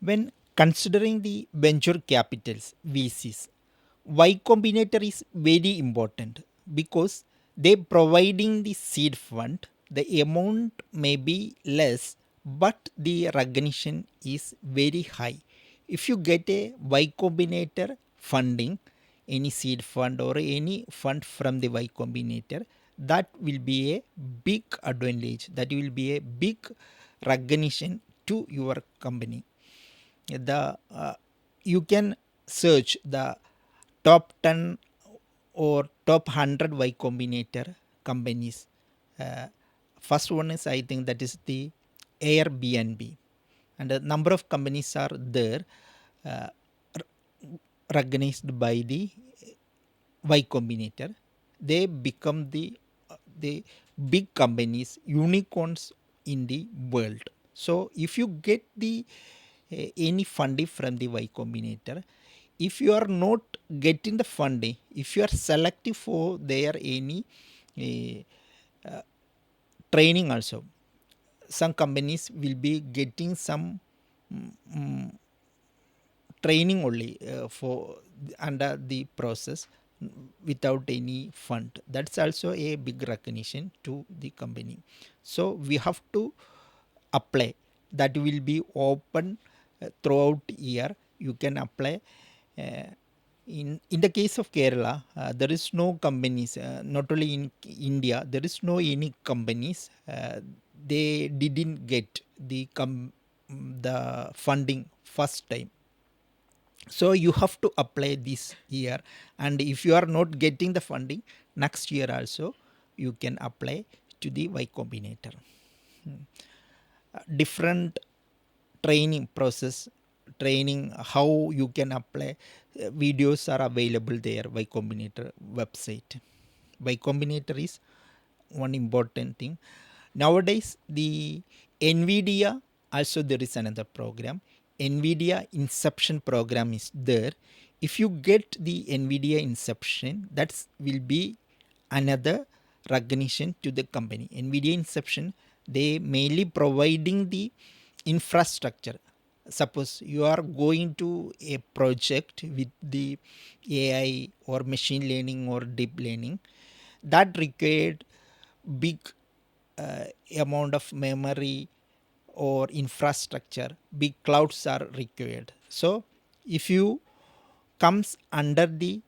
When considering the venture capitals, VCs, Y Combinator is very important because they providing the seed fund. The amount may be less, but the recognition is very high. If you get a Y Combinator funding, any seed fund or any fund from the Y Combinator, that will be a big advantage. That will be a big recognition to your company. The you can search the top 10 or top 100 Y Combinator companies. Uh, First one is, I think, that is the Airbnb, and a number of companies are there uh, recognized by the Y Combinator. They become the big companies, unicorns in the world. So if you get the any funding from the Y Combinator, if you are not getting the funding, if you are selective for their any training also, some companies will be getting some training only for under the process without any fund. That's also a big recognition to the company. So we have to apply. That will be open throughout year. You can apply. In the case of Kerala, there is no companies. Not only in India, there is no any companies. They didn't get the funding first time. So you have to apply this year, and if you are not getting the funding next year also, you can apply to the Y Combinator. Different training process, training how you can apply, videos are available there. Y Combinator website. Y Combinator is one important thing. Nowadays, the Nvidia also, there is another program. Nvidia Inception program is there. If you get the Nvidia Inception, that will be another recognition to the company. Nvidia Inception, they mainly providing the infrastructure. Suppose you are going to a project with the AI or machine learning or deep learning, that required big amount of memory or infrastructure, big clouds are required. So if you comes under the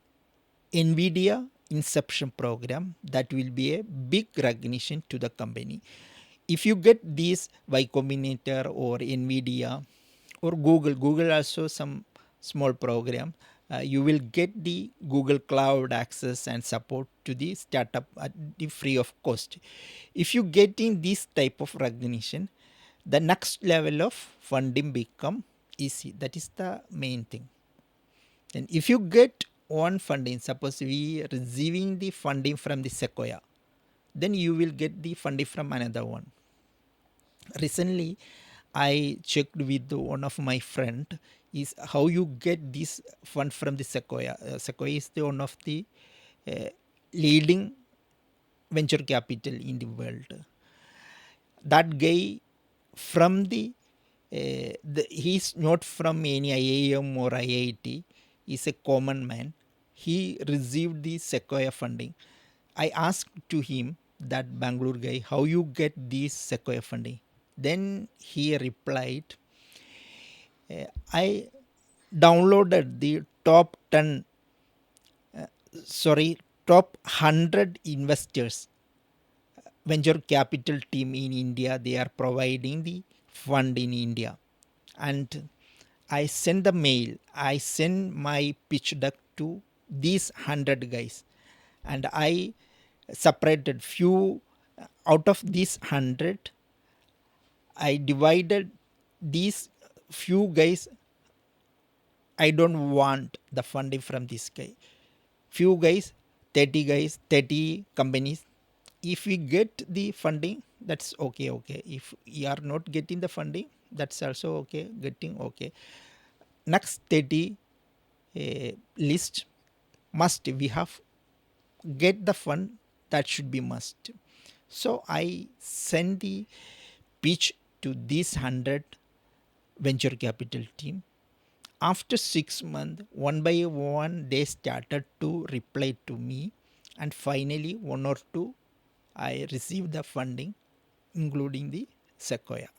Nvidia Inception program, that will be a big recognition to the company. If you get these Y Combinator or Nvidia or Google also some small program, you will get the Google Cloud access and support to the startup at the free of cost. If you getting this type of recognition, the next level of funding become easy. That is the main thing. And if you get one funding, suppose we receiving the funding from the Sequoia, then you will get the funding from another one. Recently, I checked with one of my friend is how you get this fund from the Sequoia. Sequoia is the one of the leading venture capital in the world. That guy from he's not from any IIM or IIT. He's a common man. He received the Sequoia funding. I asked to him, that Bangalore guy, how you get this Sequoia funding. Then he replied, I downloaded the top 10, top 100 investors, venture capital team in India. They are providing the fund in India. And I send the mail, I send my pitch deck to these 100 guys. And I separated few out of these 100. I divided these few guys. I don't want the funding from this guy. Few guys, 30 guys, 30 companies. If we get the funding, that's okay. If you are not getting the funding, that's also okay. Getting okay. Next 30 list must, we have get the fund, that should be must. So I send the pitch to these 100 venture capital team. After 6 months, one by one, they started to reply to me, and finally, one or two, I received the funding, including the Sequoia.